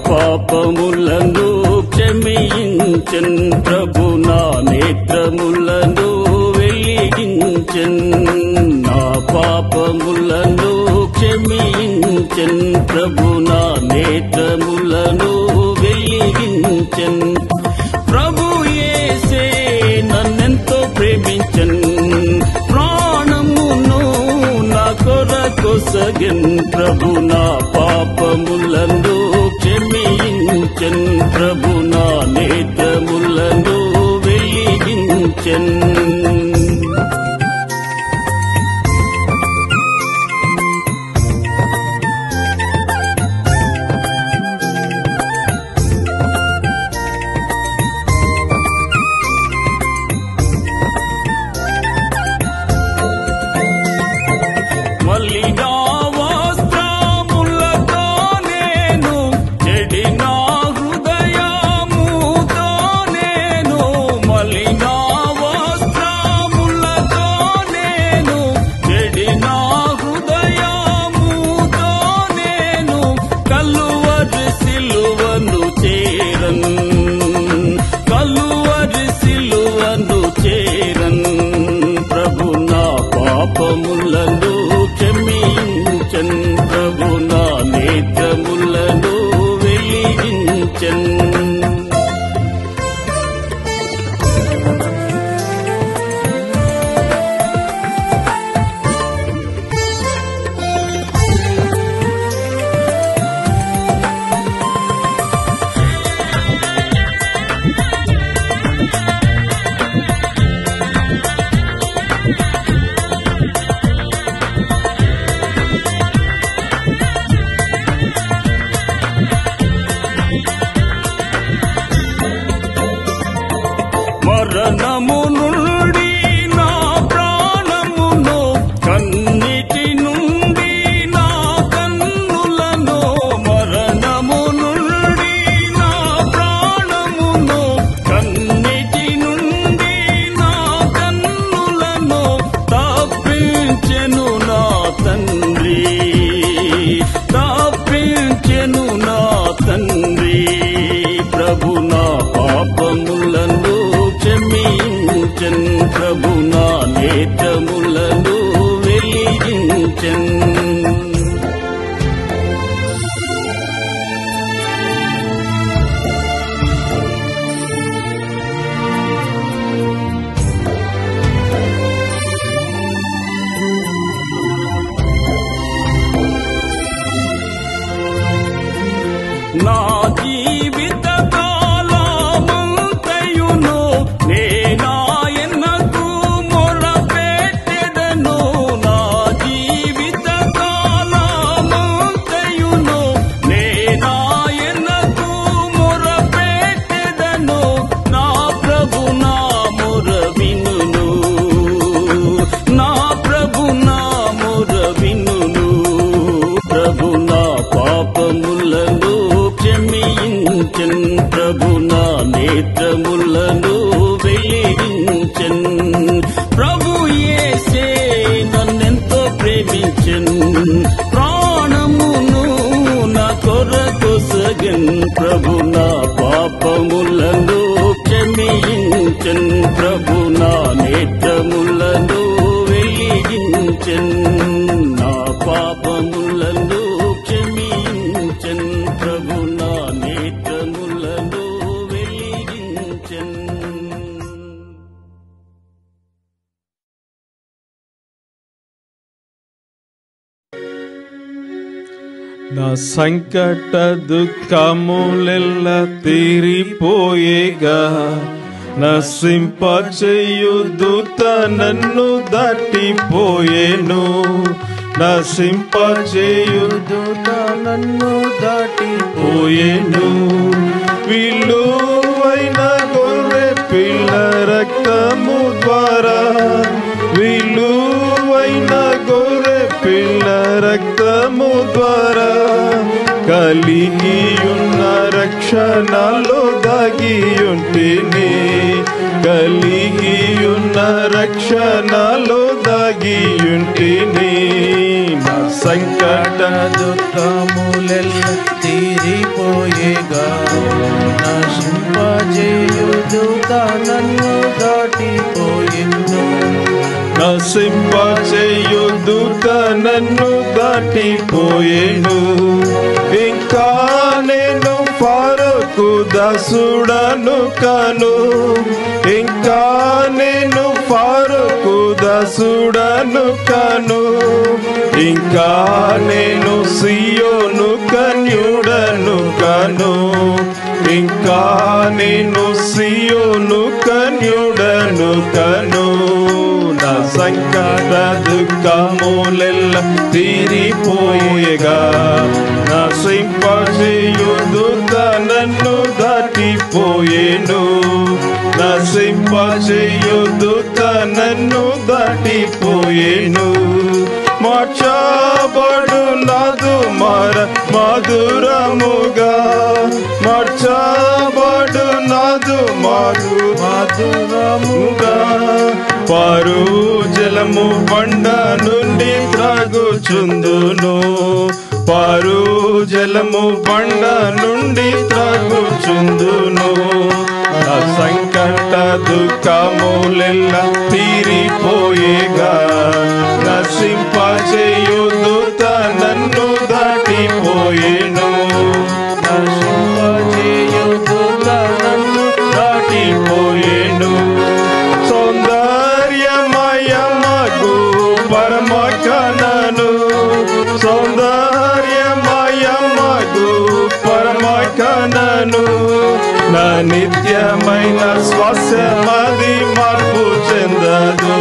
పాపములను క్షమించెన్ ప్రభు, నా నేత్రములను వెలిగించెన్. నా పాపములను క్షమించెన్ ప్రభు, నా నేత్రములను వెలిగించెన్. ప్రభు యేసే నన్నెంతో ప్రేమించెన్, ప్రాణమును నా కొరకొసగెన్ ప్రభు, నా పాపములను క్షమించెన్ ప్రభు, నా నేత్రములను వెలిగించెన్. పాపములను క్షమించెన్ ప్రభు, నా నేత్రములను వెలిగించెన్. మరణము నుండి నా ప్రాణమును, కన్నిటి నుండి నా కన్నులను, మరణము నుండి నా ప్రాణమును, కన్నిటి నుండి నా కన్నులను తప్పించెను నా తండ్రి, తప్పించెను నా తండ్రి. ప్రభు నా పాపములను క్షమించెన్ ప్రభు, నా నేత్రములను వెలిగించెన్. నా జీవిత కాలమంతయును నేనాయనకు మొరపెట్టెదను, నా జీవిత కాలమంతయును నేనాయనకు మొరపెట్టెదను. నా ప్రభు నా మొర వినును, నా ప్రభు నా మొర వినును. ప్రభు నా పాపములను క్షమించెన్ ప్రభు, నా నేత్రములను వెలిగించెన్. ప్రభు యేసే నన్నెంతో ప్రేమించెన్, ప్రాణమును నా కొరకొసగెన్ ప్రభు, నా పాపములను క్షమించెన్ ప్రభు, నా నేత్రములను వెలిగించెన్. నా పాపములను క్షమించెన్ ప్రభు, నా నేత్రములను వెలిగించెన్. నా సంకట దుఃఖములెల్ల తీరిపోయేగా, నశింపచేయు దూత నన్ను దాటిపోయేను, నశింపచేయు దూత నన్ను దాటిపోయేను. విలువైన గొర్రె పిల్ల రక్తము ద్వారా, విలువైన గొర్రె పిల్ల రక్తము ద్వారా కలిగియున్న రక్షణలో దాగియుంటిని, కలిగియున్న రక్షణలో దాగియుంటిని. నా సంకట దుఃఖములెల్ల తీరిపో దాటిపోయేగా నశింపజేయుదుత నన్ను దాటిపోయిండు నశింపజేయుదుత నన్ను దాటిపోయేను ఇంకా నేను ఫరోకు దాసుడను కాను ఇంకా నేను ఫరోకు దాసుడను కాను ఇంకా నేను సియోను కన్యుడను కాను ఇంకా నేను సియోను కన్యుడను కాను నా సంకట దుఃఖములెల్ల తీరిపోయేగా నశింపజేయుదుత నన్ను దాటిపోయేను నశింపజేయుదుత నన్ను దాటిపోయేను మార్చబడు నాదు మధురముగా మార్చబడు నాదు మధురముగా పారు జలము బండ నుండి త్రాగుచుందును పారు జలము బండ నుండి త్రాగుచుందును నా సంకట దుఃఖములెల్ల తీరిపోయేగా నశింపజేయుదుత నన్ను దాటిపోయేను నశింపజేయుదుత నన్ను దాటిపోయేను సౌందర్యమయమగు పరమ కనను సౌందర్యమయమగు పరమ కనను నా నిత్యమైన స్వాస్యమది మార్పు చెందదు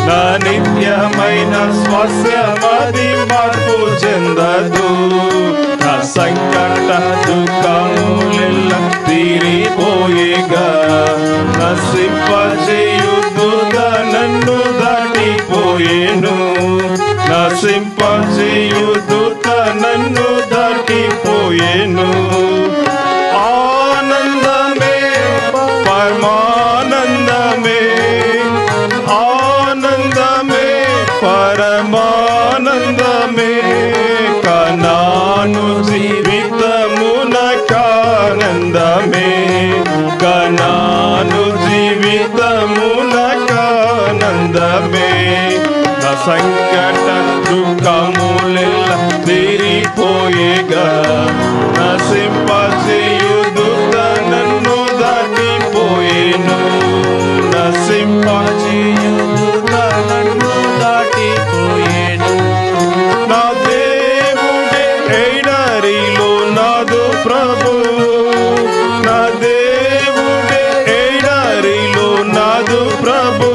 నా నిత్యమైన స్వాస్యమది మార్పు చెందదు నా సంకట దుఃఖములెల్ల తీరిపోయేగా నశింపజేయుదుత నన్ను దాటిపోయేను నశింపజేయుదుత నన్ను దాటిపోయేను ఆనందమే పరమానందమే ఆనందమే పరమానందమే కనాను జీవితమునకానందమే కనాను జీవితమునకానందమే నా సంకట దుఃఖములెల్ల తీరిపోయేగా నశింపజేయుదుత నన్ను దాటిపోయేను నశింపజేయుదుత నన్ను దాటిపోయేను నా దేవుడే ఎడరిలో నాదు ప్రభు నా దేవుడే ఎడరిలో నాదు ప్రభు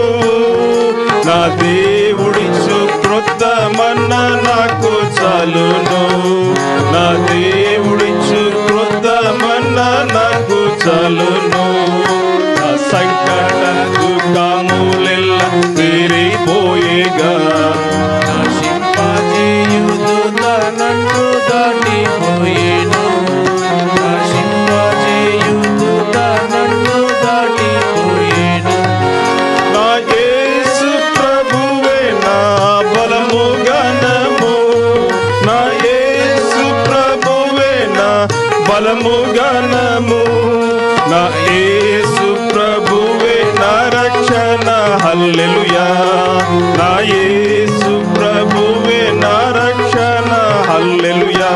నా దేవుడిచ్చు క్రొత్తమన్న నాకు చాలును నా దేవుడిచ్చు క్రొత్తమన్న నాకు చాలును నా సంకట దుఃఖములెల్ల తీరిపోయేగా నశింపజేయుదుత నన్ను దాటిపోయేను నశింపజేయుదుత నన్ను దాటిపోయేను నా యేసు ప్రభువే నా బలము గణము నా యేసు ప్రభువే నా బలము గణము నా యేసు ప్రభువే నా రక్షణ హల్లెలూయా నా యేసు ప్రభువే నా రక్షణ హల్లెలూయా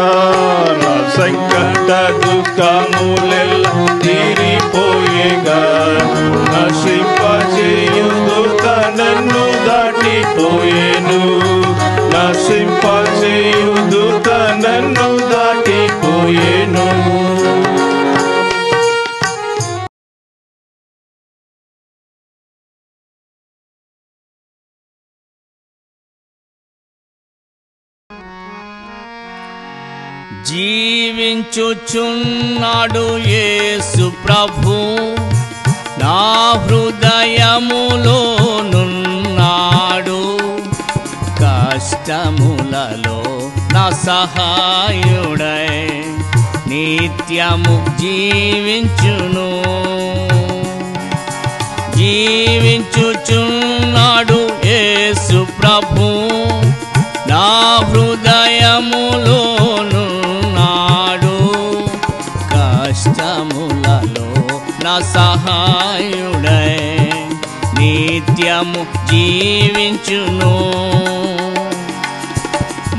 నా సంకట దుఃఖములెల్ల తీరిపోయేగా నశింపజేయుదుత నన్ను దాటిపోయేను నశింపజేయుదుత నన్ను దాటిపోయేను జీవించుచున్నాడు యేసు ప్రభు నా హృదయములోనున్నాడు కష్టములలో నా సహాయుడై నిత్యము జీవించును జీవించుచున్నాడు యేసు ప్రభు నా హృదయములోనున్నాడు నిత్యము జీవించును.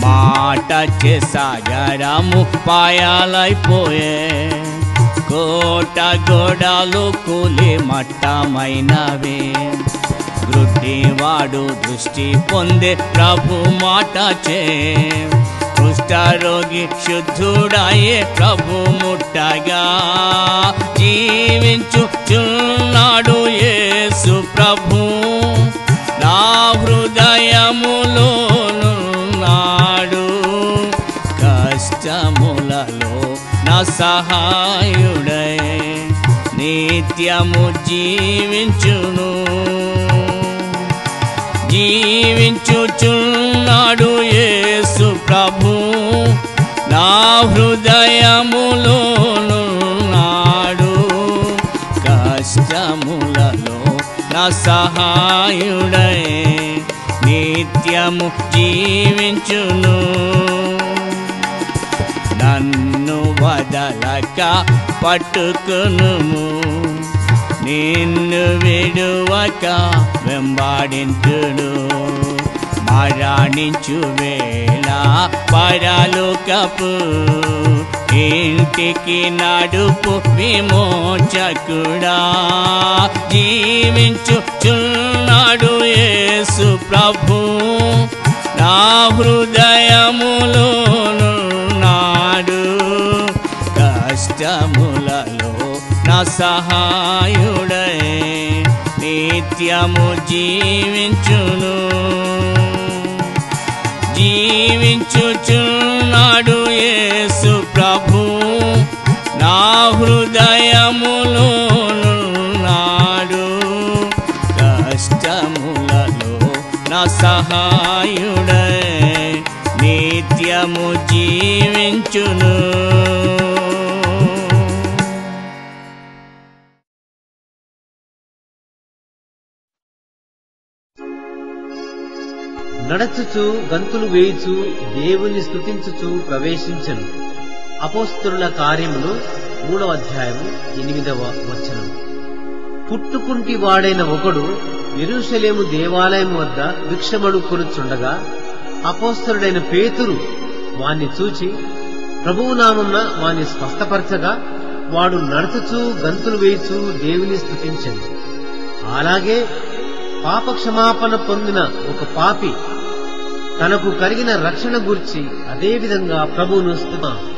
మాట చేసాగరము పాయాలైపోయే, కోట గోడలు కూలి మట్టమైనవే. గ్రుడ్డివాడు దృష్టి పొందే ప్రభు మాట చే, కుష్ఠరోగి శుద్ధుడాయే ప్రభు ముట్టగా. జీవించుచున్నాడు యేసు ప్రభు, నా హృదయములోనున్నాడు. కష్టములలో నా సహాయుడై నిత్యము జీవించును. జీవించుచున్నాడు యేసు ప్రభు, నా హృదయములోనున్నాడు. కష్టములలో నా సహాయుడై నిత్యము జీవించును. నన్ను వదలక పట్టుకునుము, నిన్ను విడువక వెంబాడించుడు. మరణించు వేళ పరలోకపు ఇంటికి నడుపు విమోచకుడా. జీవించుచున్నాడు యేసు ప్రభు, నా హృదయములోనున్నాడు. కష్టములలో నా సహాయుడై నిత్యము జీవించును. జీవించుచున్నాడు యేసు ప్రభు, నా హృదయములోనున్నాడు. కష్టములలో నా సహాయుడై నిత్యము జీవించును. నడచుచు గంతులు వేయుచు దేవుని స్తుతించుచు ప్రవేశించెను. అపోస్తలుల కార్యములు 3వ అధ్యాయము 8వ వచనం. పుట్టుకుంటి వాడైన ఒకడు యెరూషలేము దేవాలయం వద్ద భిక్షమడుకొనుచుండగా అపోస్తలుడైన పేతురు వాణ్ణి చూచి ప్రభువు నామమున వాణ్ణి స్వస్థపరచగా వాడు నడచుచు గంతులు వేయుచు దేవుని స్తుతించెను. అలాగే పాపక్షమాపణ పొందిన ఒక పాపి తనకు కలిగిన రక్షణ గురించి అదే విధంగా ప్రభువును స్తుతించెను.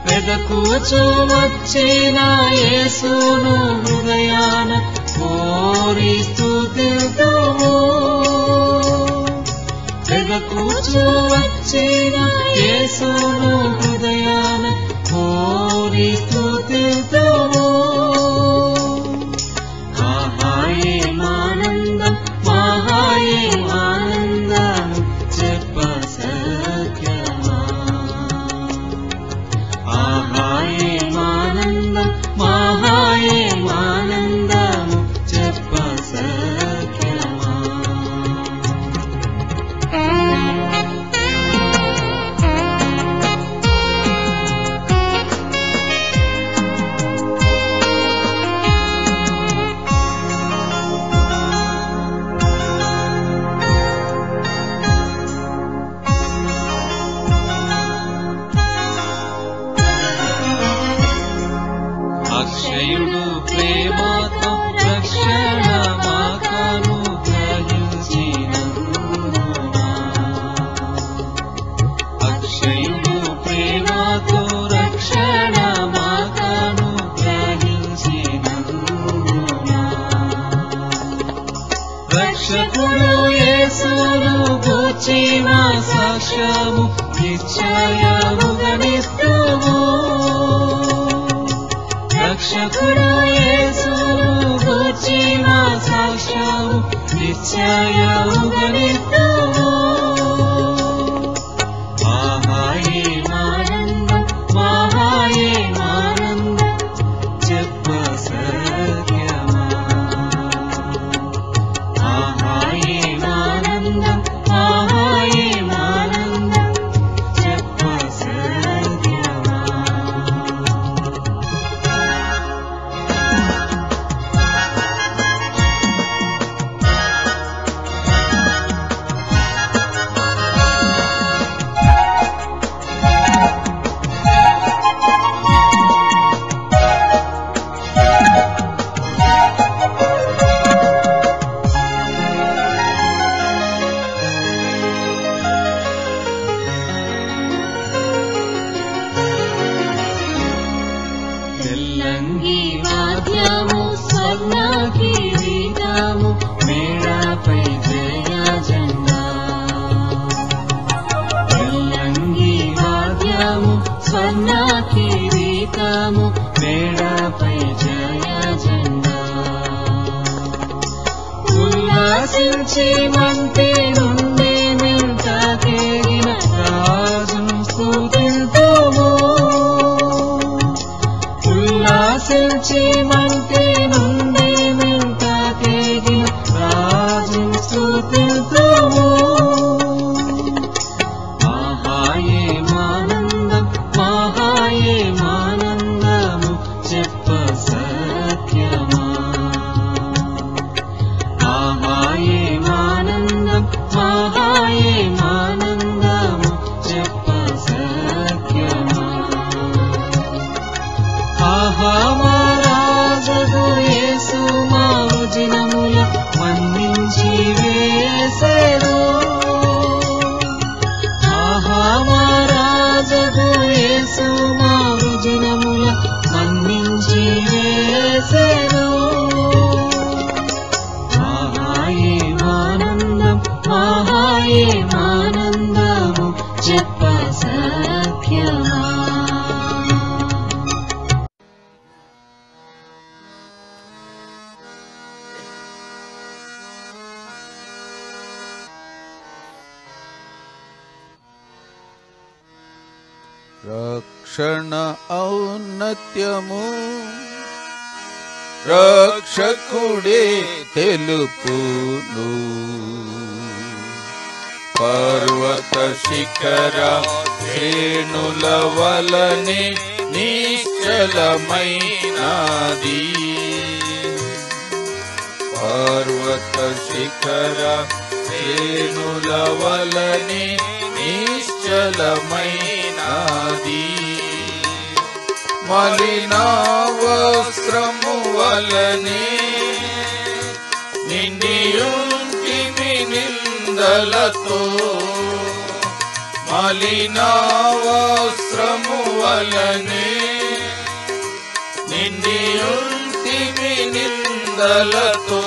వెదకుచు వచ్చిన యేసును హృదయాన కోరి స్తుతిద్దుము. వెదకుచు వచ్చిన యేసును హృదయాన కోరి స్తుతిద్దుము. మహాయేమానందం మహాయేమానందం చెప్ప సఖ్యమా. మహాయేమానందం మహాయేమానందం చెప్ప సఖ్యమా. అక్షయుడు ప్రేమతో రక్షణ మాకను గ్రహించినందున. అక్షయుడు ప్రేమతో రక్షణ మాకను గ్రహించినందున. రక్షకుడు యేసును గూర్చి మా సాక్ష్యము నిశ్చయముగనిస్తుము. రక్షకుడు యేసును గూర్చి మా సాక్ష్యము నిశ్చయముగనిస్తుము. మహాయేమానందం మహాయేమానందం చెప్ప సఖ్యమా. మహాయేమానందం మహాయేమానందం చెప్ప సఖ్యమా. తెల్లంగి వాద్యము స్వర్ణ కిరీటము మేడపై జయ జెండా. తెల్లంగి వాద్యము స్వర్ణ కిరీటము మేడపై జయ జెండా. ఉల్లాసించి మంటి నుండి నింట కేగిన రాజును స్తుతిద్దుము. ఉల్లాసించి మంటి నుండి నింట కేగిన రాజును స్తుతిద్దుము. మహాయేమానందం మహాయేమానందము చెప్ప సఖ్యమా. మహాయేమానందం మహాయేమానందము చెప్ప సఖ్యమా. మహారాజగు యేసు మా దినముల మన్నించి వేసెను. మహారాజగు యేసు మా దినముల మన్నించి వేసెను. మహాయేమానందం మహాయేమానందము చెప్ప సఖ్యమా. రక్షణ ఔన్నత్యము రక్షకుడే తెలుపును. పర్వత శిఖర శ్రేణుల వలనే నిశ్చలమైనది. పర్వత శిఖర శ్రేణుల వలనే నిశ్చలమైనది. మలిన వస్త్రము వలనే నిండియుంటిమి నిందలతో. మలిన వస్త్రము వలనే నిండియుంటిమి నిందలతో. నిందలతో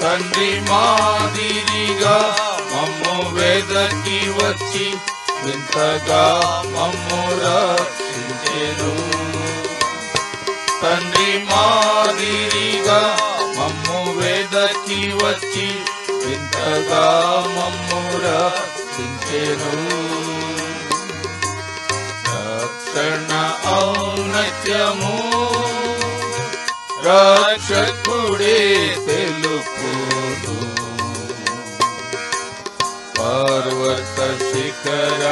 తండ్రి మాదిరిగా మమ్ము వెదకి వచ్చి వింతగా మమ్ము రక్షించెను. తండ్రి మాదిరిగా మమ్ము వెదకి వచ్చి వింతగా మమ్ము రక్షించెను. రక్షణ ఔన్నత్యము రక్షకుడే తెలుపును. పర్వత శిఖర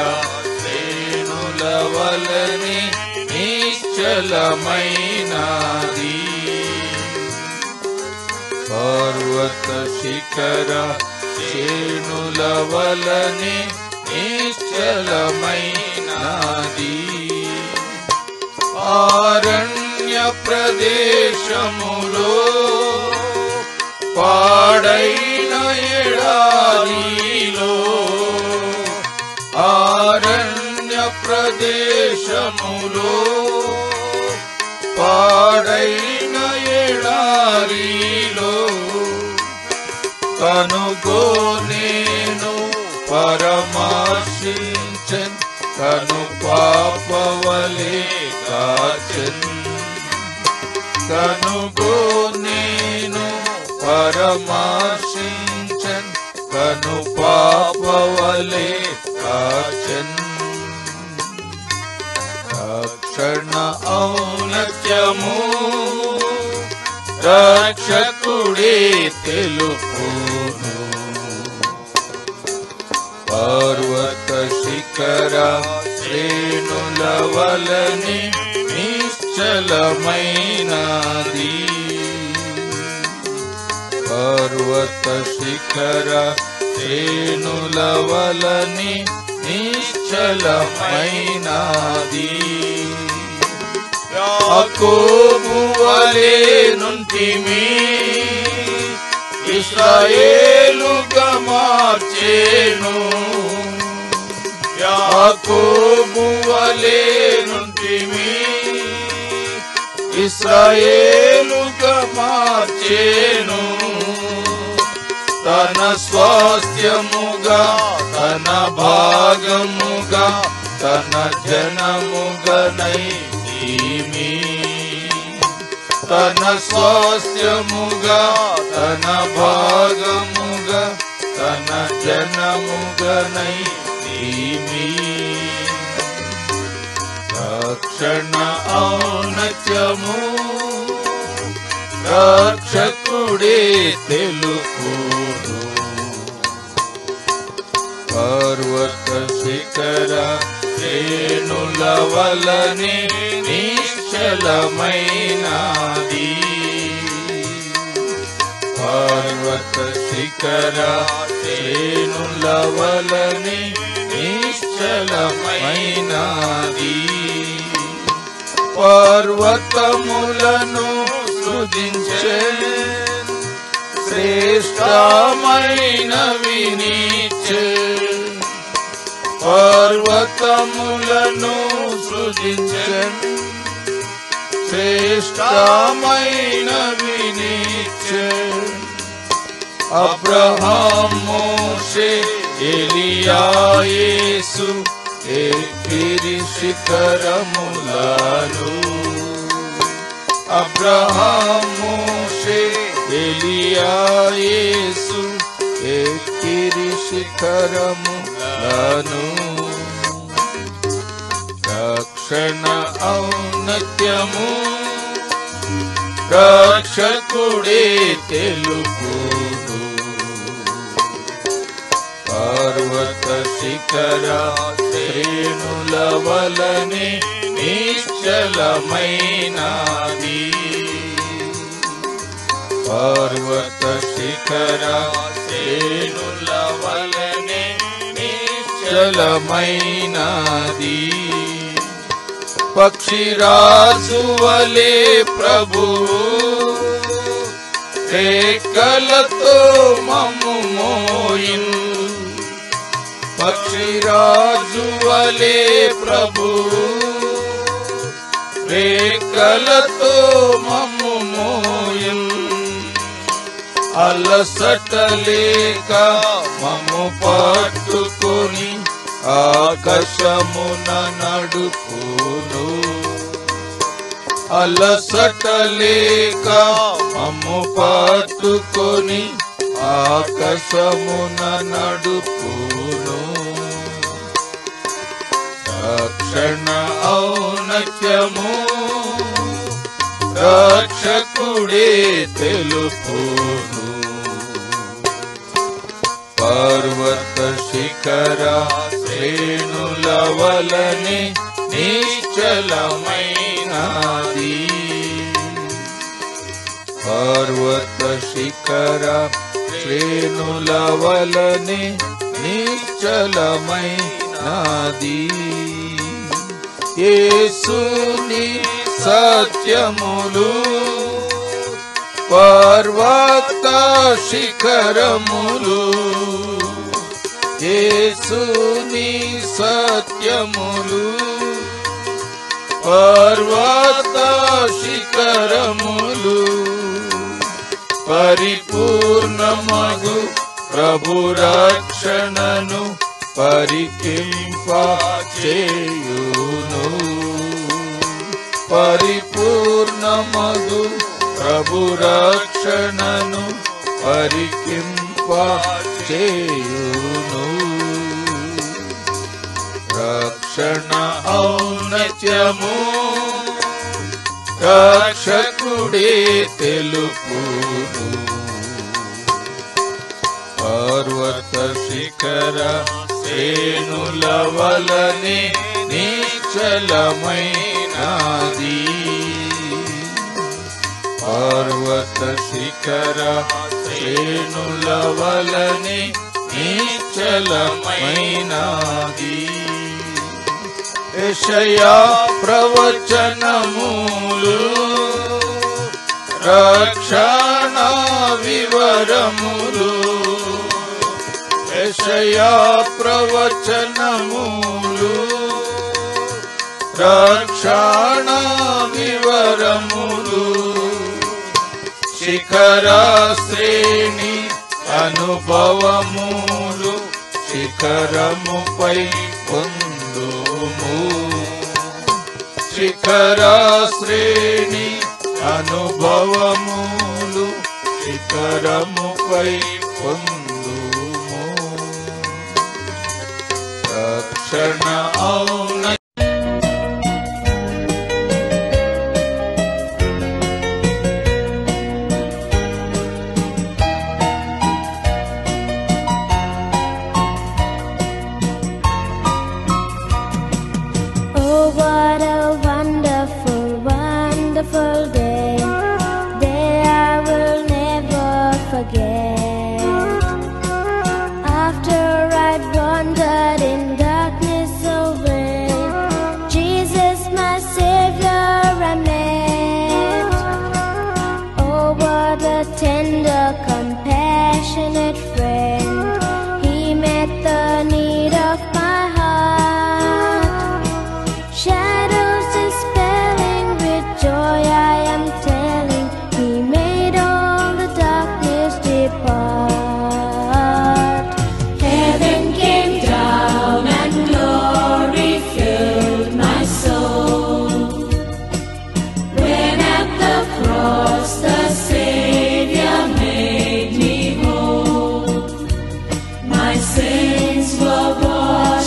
శ్రేణుల వలె నిశ్చలమైనది. పర్వత శిఖర శ్రేణుల వలె నిశ్చలమైనది. ఆరణ్య ప్రదేశములో పాడైన ఎడారిలో ఆరణ్య ప్రదేశములో పాడైన ఎడారిలో కనుగో నేను పరమార్శించన్ కను పాపవలే కాచన్. కనుగో నేను పరమార్శించన్ కను పాపవలే కాచన్. రక్షణ ఔన్నత్యము రక్షకుడే తెలుపును. పర్వత శిఖర శ్రేణుల వలె నిశ్చలమైనది. పర్వత శిఖర శ్రేణుల వలె నిశ్చలమైనది. యాకోబు వలె నుంటిమి ఇశ్రాయేలుగా మార్చెను. యాకోబు వలె నుంటిమి ఇశ్రాయేలుగా మార్చెను. తన స్వాస్థ్యముగా తన భాగముగా తన జనముగనైతిమి. తన స్వాస్థ్యముగా తన భాగముగా తన జనముగనైతిమి. రక్షణ ఔన్నత్యము రక్షకుడే తెలుపును. పర్వత శిఖర శ్రేణుల వలె నిశ్చలమైనది. పర్వత శిఖర శ్రేణుల వలె నిశ్చలమైనది. పర్వతములను సృజించే శ్రేష్టమైనవి నీచే. పర్వతములను సృజించే శ్రేష్టమైనవి నీచే. అబ్రహాం మోషే ఎలియా యేసు ఎక్కిరి శిఖరములను. అబ్రహాం మోషే ఎలియా యేసు ఎక్కిరి శిఖరములను. రక్షణ ఔన్నత్యము రక్షకుడే తెలుపును. పర్వత శిఖర శ్రేణుల వలె నిశ్చలమైనది. పర్వత శిఖర శ్రేణుల వలె నిశ్చలమైనది. పక్షిరాజు వలె ప్రభువు రెక్కలతో మమ్ము మోయిన్. పక్షిరాజు వలె ప్రభువు రెక్కలతో మమ్ము మోయిన్. అలసటలేక మమ్ము పట్టుకొని ఆకాశమున నడుపును. అలసటలేక మమ్ము పట్టుకొని ఆకాశమున నడుపును. రక్షణ ఔన్నత్యము రక్షకుడే తెలుపును. పర్వత శిఖర శ్రేణుల వలనే నిశ్చలమైనది. పర్వత శిఖర శ్రేణుల వలనే నిశ్చలమైనది. యేసుని సత్యములు పర్వత శిఖరములు. యేసుని సత్యములు పర్వత శిఖరములు. పరిపూర్ణమగు ప్రభు రక్షణను పరికింపచేయును. పరిపూర్ణమగు ప్రభు రక్షణను పరికింపచేయును. రక్షణ ఔన్నత్యము రక్షకుడే తెలుపును. పర్వత శిఖర శ్రేణుల వలనే నిశ్చలమైనది. పర్వత శిఖర శ్రేణుల వలనే నిశ్చలమైనది. యెషయా ప్రవచనములు రక్షణ వివరములు. యెషయా ప్రవచనములు రక్షణ వివరములు. శిఖర శ్రేణి అనుభవములు శిఖరముపై పొందుము. శిఖర శ్రేణి అనుభవములు శిఖరముపై పొందుము. రక్షణ ఔన్నత్యము sins were washed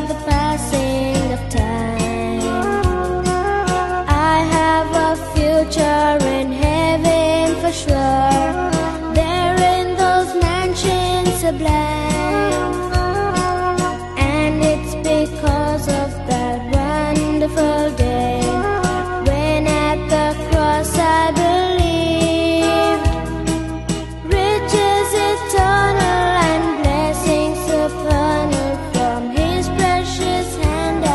the passing of time. I have a future in heaven for sure. There in those mansions sublime. And it's because of that wonderful day when at the cross I believed. Riches eternal and blessings supernal from His precious hand I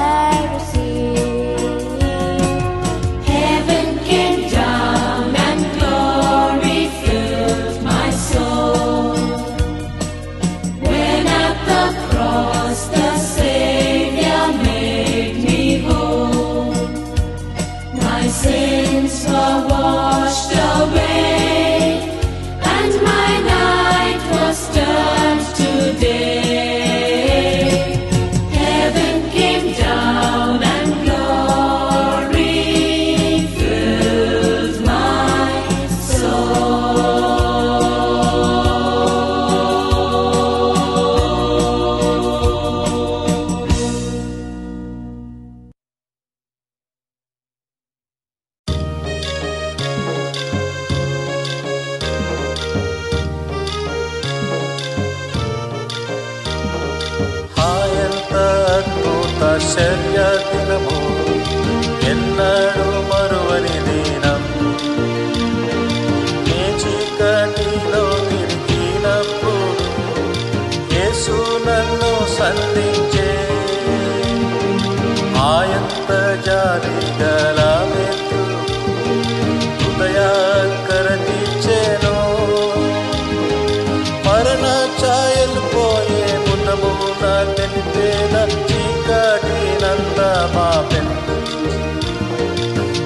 received. Heaven came down and glory filled my soul. When at the cross the Savior made me whole. My sins were washed away, and my night was turned to day. Heaven came down and glory filled my soul. ಹಾಯಂತ ಅದ್ಭುತ ಶರ್ಯ ದಿನము ఎన్నడూ మరువని దినం నీ చీకటిలో తిరిగినప్పుడు యేసు నన్ను సంధించే ఆయంత జాలి గల మెత్తు హృదయాకర తీర్చెను మరణ ఛాయలు పోయే మున్నమున తెలిపేన చీకటినంత మాపెను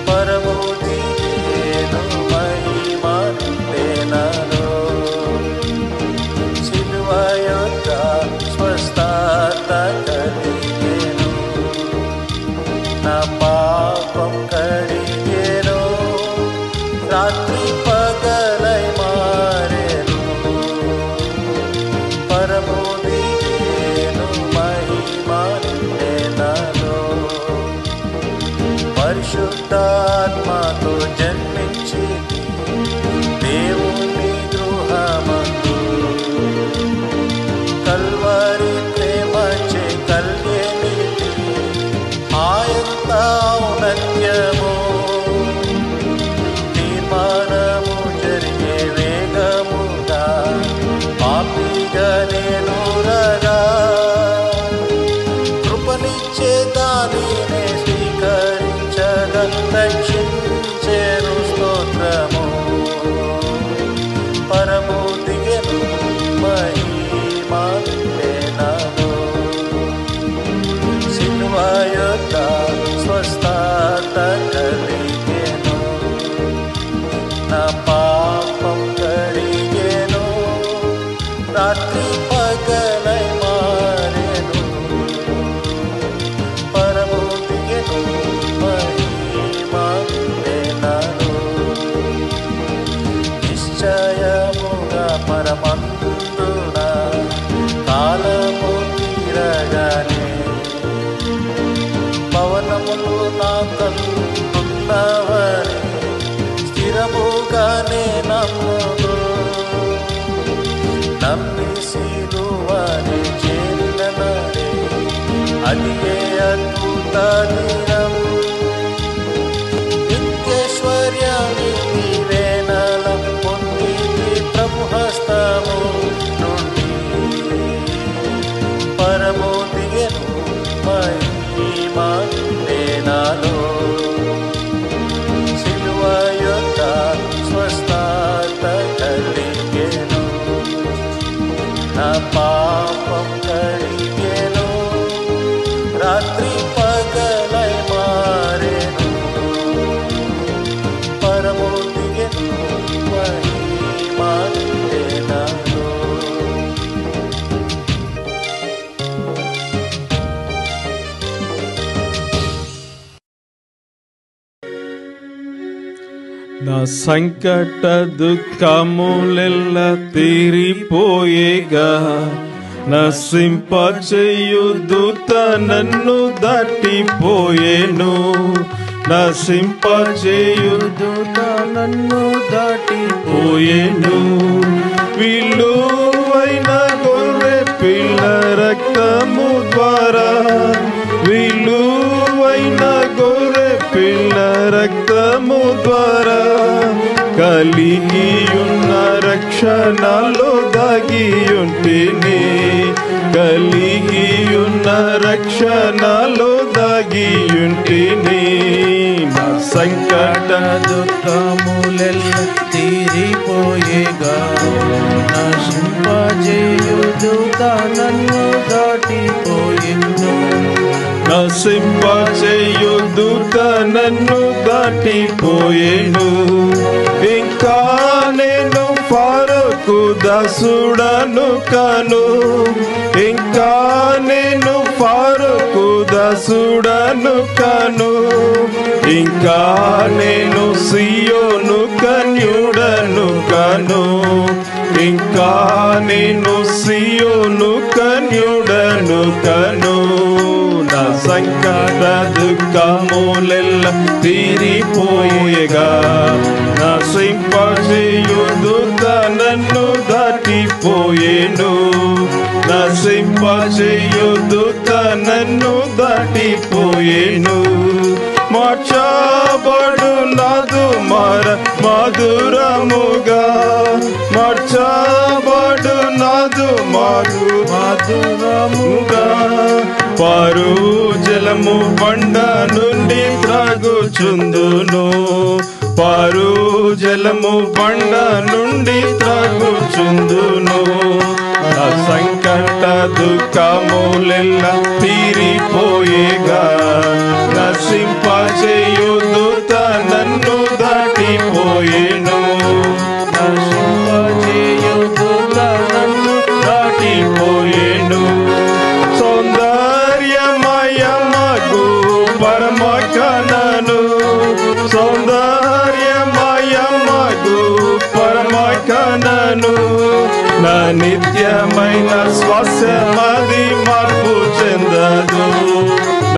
పరము దిగేను మహిమ నిండెనలో సిలువ యొద్ద స్వస్థత కలిగెను నా పాపం కడిగెను రాత్రి పగలై మారెను పరము దిగేను మహిమ నిండెనలో పరిశుద్ధాత్మతో జన్మించి దేవుని గృహమందు కల్వరి ప్రేమచే కలిగే నీతి ఆయంత ఔన్నత్యము తీర్మానము జరిగే వేగముగా పాపిగా నేను రగా కృపనిచ్చే దానినే స్వీకరించగా రక్షించేను స్తోత్రము పరము దిగెను మహిమ నిండెనలో సిలువ యొద్ద స్వస్థత కలిగెను నా పాపం కడిగెను రాత్రి పగలై మారెను పరము దిగెను మహిమ నిండెనలో నిశ్చయముగా పరమందున కాలము తీరగానే పవనములు నా కన్నున్నవని స్థిరముగానే నమ్ముదు నమ్మి సిలువని చేరిన నాడే అది ఏ అద్భుత దినం నిత్యైశ్వర్యాన్ని దీవెనల పొందితి ప్రభు హస్తము నుండి పరము దిగెను మహిమ నిండెనలో సిలువ యొద్ద స్వస్థత కలిగెను నా పాపం కడిగెను రాత్రి పగలై మారెను పరము దిగెను మహిమ నిండెనలో నా సంకట దుఃఖములెల్ల తీరిపోయేగా నశింపచేయు దూత నన్ను దాటిపోయేను నశింపచేయు దూత నన్ను దాటిపోయేను విలువైన గొర్రె పిల్ల రక్తము ద్వారా విలువైన గొర్రె పిల్ల రక్తము ద్వారా కలిగియున్న రక్షణలో దాగియుంటిని కలిగియున్న రక్షణలో దాగియుంటిని నా సంకట దుఃఖములెల్ల తీరిపోయేగా నశింపజేయు దూత నన్ను దాటిపోయిండు నశింపచేయు దూత నన్ను దాటిపోయేను ఇంకా నేను ఫరోకు దాసుడను కాను ఇంకా నేను ఫరోకు దాసుడను కాను ఇంకా నేను సియోను కన్యుడను కాను ఇంకా నేను సియోను కన్యుడను కాను నా సంకట దుఃఖములెల్ల తీరిపోయేగా నశింపచేయు దూత నన్ను దాటిపోయేను నశింపచేయు దూత నన్ను దాటిపోయేను మార్చబడు నాదు మధురముగా మార్చబడు నాదు మధురముగా పారు జలము బండ నుండి త్రాగుచుందును పారు జలము బండ నుండి త్రాగుచుందును నా సంకట దుఃఖములెల్ల తీరిపోయేగా నశింపచేయు దూత నన్ను దాటిపోయేను నశింపచేయు దూత నన్ను దాటిపోయేను సౌందర్యమయమగు పరమ కనను సౌందర్యమయమగు పరమ కనను నా నిత్యమైన శ్వాసమది మార్పు చెందదు